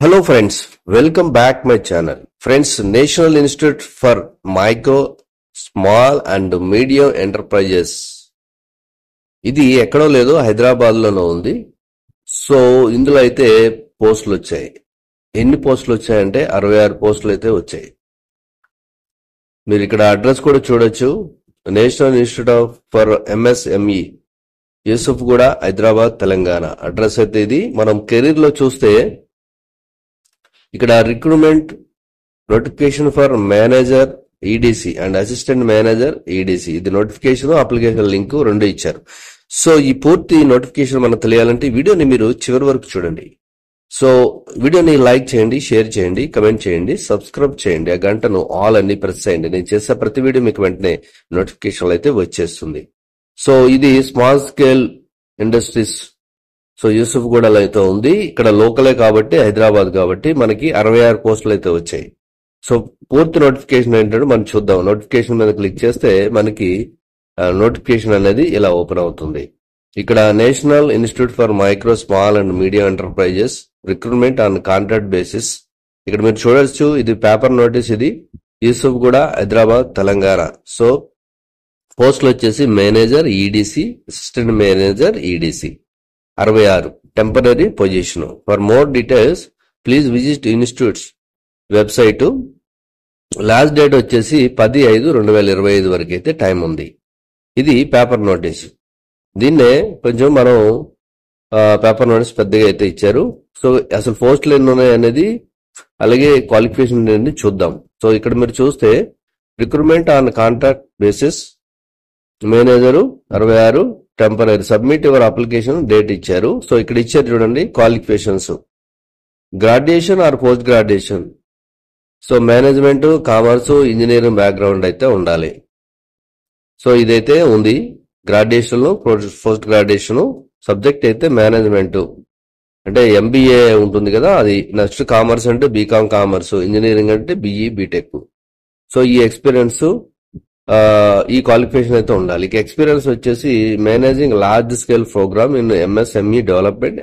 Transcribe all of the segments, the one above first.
Hello friends, welcome back my channel. Friends, National Institute for Micro, Small and Medium Enterprises. ఇది ఎక్కడో లేదు, హైదరాబాద్ లోనే ఉంది. సో ఇందులో అయితే పోస్టులు వచ్చాయి. ఎన్ని పోస్టులు వచ్చాయంటే 66 పోస్టులు అయితే వచ్చాయి. మీరు ఇక్కడ అడ్రస్ కూడా చూడొచ్చు. National institute for MSME, Yusuf కూడా హైదరాబాద్, తెలంగాణ. అడ్రస్ అయితే ఇది. మనం కెరీర్ లో చూస్తే ఇక్కడ recruitment notification for manager EDC and assistant manager EDC, ఇది నోటిఫికేషన్ అప్లికేషన్ లింక్ రెండు ఇచ్చారు. సో ఈ పూర్తి నోటిఫికేషన్ మనకు తెలియాలంటే వీడియోని మీరు చివరి వరకు చూడండి. సో వీడియోని లైక్ చేయండి, షేర్ చేయండి, కమెంట్ చేయండి, సబ్స్క్రైబ్ చేయండి, ఆ గంటను ఆల్ అన్ని ప్రెస్ చేయండి. నేను చేసే ప్రతి వీడియో మీకు వెంటనే నోటిఫికేషన్ అయితే వచ్చేస్తుంది. సో ఇది స్మాల్ స్కేల్ ఇండస్ట్రీస్. సో యూసుఫ్ గూడలో అయితే ఉంది. ఇక్కడ లోకలే కాబట్టి, హైదరాబాద్ కాబట్టి మనకి 66 పోస్టులు అయితే వచ్చాయి. సో పూర్తి నోటిఫికేషన్ ఏంటంటే మనం చూద్దాం. నోటిఫికేషన్ మీద క్లిక్ చేస్తే మనకి నోటిఫికేషన్ అనేది ఇలా ఓపెన్ అవుతుంది. ఇక్కడ national institute for micro, small and medium enterprises recruitment on contract basis. ఇక్కడ మీరు చూడొచ్చు, ఇది పేపర్ నోటీస్. ఇది యూసుఫ్ కూడా హైదరాబాద్, తెలంగాణ. సో పోస్టులు వచ్చేసి manager EDC, assistant manager EDC, 66 temporary position. For more details please visit institutes website. Last date వచ్చేసి 10/5/2025 వరకు అయితే టైం ఉంది. ఇది పేపర్ నోటీస్. దీన్నే కొంచెం మనం పేపర్ నోటీస్ పెద్దగా అయితే ఇచ్చారు. సో అసలు పోస్టులు ఎన్ని ఉన్నాయి అనేది, అలాగే క్వాలిఫికేషన్ అనేది చూద్దాం. సో ఇక్కడ మీరు చూస్తే recruitment on contract basis, manager 66, temporary. Submit your application date ఇచ్చారు. సో ఇక్కడ ఇచ్చారు చూడండి qualifications. Graduation or post graduation. So management, commerce, engineering background అయితే ఉండాలి. సో ఇదైతే ఉంది. Graduation, post graduation. సబ్జెక్ట్ అయితే మేనేజ్మెంట్ అంటే MBA ఉంటుంది కదా అది. నెక్స్ట్ కామర్స్ అంటే బీకామ్ కామర్స్, ఇంజనీరింగ్ అంటే BE బీటెక్. సో ఈ ఎక్స్పీరియన్స్, ఈ క్వాలిఫికేషన్ అయితే ఉండాలి. ఇక ఎక్స్పీరియన్స్ వచ్చేసి managing large scale programme in MSME development,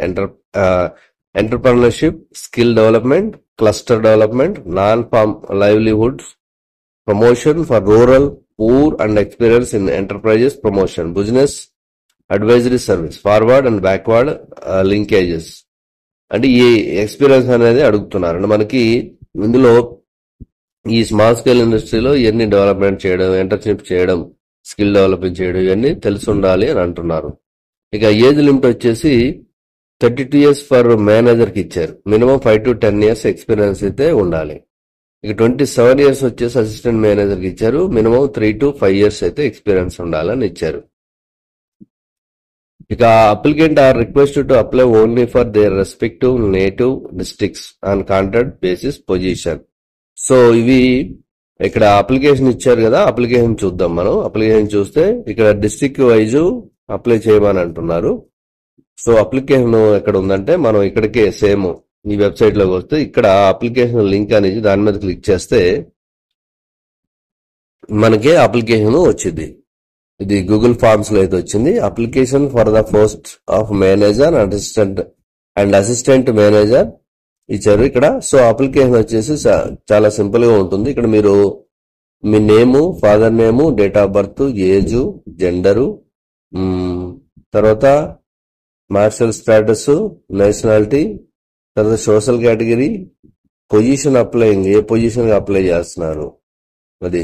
entrepreneurship, skill development, cluster development, non farm livelihoods, promotion for rural poor and experience in enterprises promotion, business advisory service, forward and backward linkages. అంటే ఈ experience అనేది అడుగుతున్నారు. అంటే మనకి ఇందులో ఈ small scale ఇండస్ట్రీలో ఇవన్నీ డెవలప్మెంట్ చేయడం, ఎంటర్ప్రెన్యూర్షిప్ చేయడం, స్కిల్ డెవలప్మెంట్ చేయడం, ఇవన్నీ తెలిసి ఉండాలి అని అంటున్నారు. ఇక ఏజ్ లిమిట్ వచ్చేసి 32 years ఫర్ మేనేజర్ కి ఇచ్చారు. మినిమం 5 to 10 years ఎక్స్పీరియన్స్ అయితే ఉండాలి. ఇక 27 years వచ్చేసి అసిస్టెంట్ మేనేజర్ కి ఇచ్చారు. మినిమం 3 to 5 years అయితే ఎక్స్పీరియన్స్ ఉండాలని ఇచ్చారు. ఇక applicant are requested to apply only for their respective native districts on contract basis position. So ఇవి ఇక్కడ అప్లికేషన్ ఇచ్చారు కదా, అప్లికేషన్ చూద్దాం మనం. అప్లికేషన్ చూస్తే ఇక్కడ డిస్ట్రిక్ట్ వైజ్ అప్లై చేయమని అంటున్నారు. సో అప్లికేషన్ ఎక్కడ ఉందంటే మనం ఇక్కడికే సేమ్ ఈ వెబ్సైట్ లోకి వస్తే ఇక్కడ అప్లికేషన్ లింక్ అనేది దాని మీద క్లిక్ చేస్తే మనకి అప్లికేషన్ వచ్చింది. ఇది గూగుల్ ఫార్మ్స్ లో అయితే వచ్చింది. Application for the post of manager and assistant manager ఇచ్చారు ఇక్కడ. సో అప్లికేషన్ వచ్చేసి చాలా సింపుల్ గా ఉంటుంది. ఇక్కడ మీరు మీ name, father name, date of birth, age, gender, తర్వాత మార్షల్ స్టేటస్, నేషనాలిటీ, తర్వాత సోషల్ కేటగిరీ, పొజిషన్ అప్లైయింగ్, ఏ పొజిషన్ అప్లై చేస్తున్నారు అది,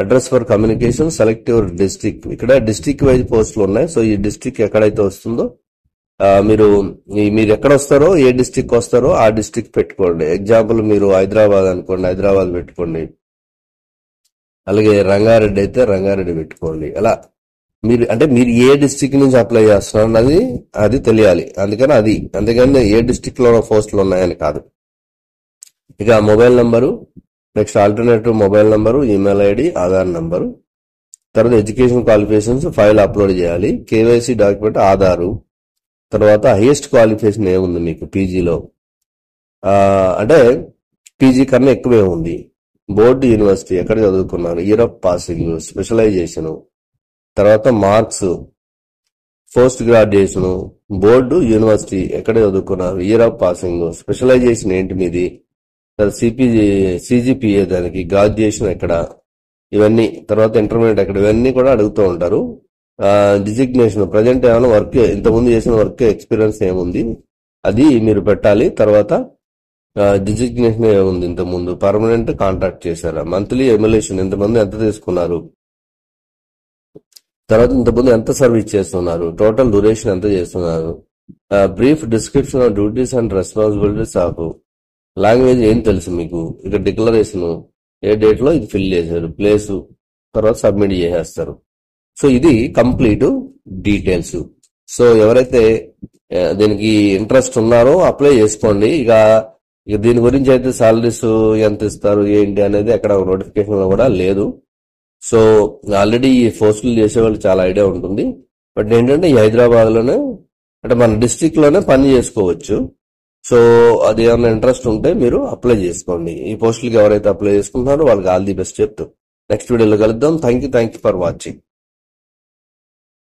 address for communication, select your district. ఇక్కడ డిస్ట్రిక్ట్ వైజ్ పోస్టులు ఉన్నాయి. సో ఈ డిస్ట్రిక్ట్ ఎక్కడైతే వస్తుందో మీరు ఎక్కడ వస్తారో, ఏ డిస్ట్రిక్ట్ వస్తారో ఆ డిస్ట్రిక్ట్ పెట్టుకోండి. ఎగ్జాంపుల్ మీరు హైదరాబాద్ అనుకోండి, హైదరాబాద్ పెట్టుకోండి. అలాగే రంగారెడ్డి అయితే రంగారెడ్డి పెట్టుకోండి. అలా మీరు ఏ డిస్ట్రిక్ట్ నుంచి అప్లై చేస్తున్నారు అది తెలియాలి. అందుకని ఏ డిస్ట్రిక్ట్ లో పోస్టులు ఉన్నాయని కాదు. ఇక mobile number, next alternative mobile number, email ID, Aadhaar number, తర్వాత ఎడ్యుకేషన్ క్వాలిఫికేషన్స్ ఫైల్ అప్లోడ్ చేయాలి. KYC డాక్యుమెంట్, ఆధారు, తర్వాత హైయెస్ట్ క్వాలిఫికేషన్ ఏముంది మీకు పీజీలో, అంటే పీజీ కన్నా ఎక్కువే ఉంది, బోర్డు, యూనివర్సిటీ ఎక్కడ చదువుకున్నారు, ఇయర్ ఆఫ్ పాసింగ్, స్పెషలైజేషన్, తర్వాత marks, post graduation, board, university ఎక్కడ చదువుకున్నారు, ఇయర్ ఆఫ్ పాసింగ్, స్పెషలైజేషన్ ఏంటి మీది, సిజిపిఏ దానికి, గ్రాడ్యుయేషన్ ఎక్కడ, ఇవన్నీ, తర్వాత ఇంటర్మీడియట్ ఎక్కడ, ఇవన్నీ కూడా అడుగుతూ ఉంటారు. డిజిగ్నేషన్, ప్రజెంట్ ఏమైనా వర్క్, ఇంతకుముందు చేసిన వర్క్ ఎక్స్పీరియన్స్ ఏముంది అది మీరు పెట్టాలి. తర్వాత డిజిగ్నేషన్ ఏముంది, ఇంతకుముందు పర్మనెంట్ కాంట్రాక్ట్ చేశారా, మంత్లీ ఎమ్యులేషన్, ఇంతమంది ఎంత తీసుకున్నారు, తర్వాత ఇంతకుముందు ఎంత సర్వీస్ చేస్తున్నారు, టోటల్ డ్యూరేషన్ ఎంత చేస్తున్నారు, brief description of duties and responsibilities of, language ఏం తెలుసు మీకు, ఇక డిక్లరేషన్ ఏ డేట్ లో ఇది ఫిల్ చేశారు, ప్లేస్, తర్వాత సబ్మిట్ చేసేస్తారు. సో ఇది కంప్లీట్ డీటెయిల్స్. సో ఎవరైతే దీనికి ఇంట్రెస్ట్ ఉన్నారో అప్లై చేసుకోండి. ఇక దీని గురించి అయితే సాలరీస్ ఎంత ఇస్తారు ఏంటి అనేది అక్కడ నోటిఫికేషన్ లో కూడా లేదు. సో ఆల్రెడీ ఈ పోస్టులు చేసే వాళ్ళు చాలా ఐడియా ఉంటుంది. బట్ ఏంటంటే ఈ హైదరాబాద్ లోనే, అంటే మన డిస్ట్రిక్ట్ లోనే పని చేసుకోవచ్చు. సో అది ఏమైనా ఇంట్రెస్ట్ ఉంటే మీరు అప్లై చేసుకోండి. ఈ పోస్టులకి ఎవరైతే అప్లై చేసుకుంటున్నారో వాళ్ళకి ఆల్ ది బెస్ట్ చెప్తూ నెక్స్ట్ వీడియోలో కలుద్దాం. Thank you for watching.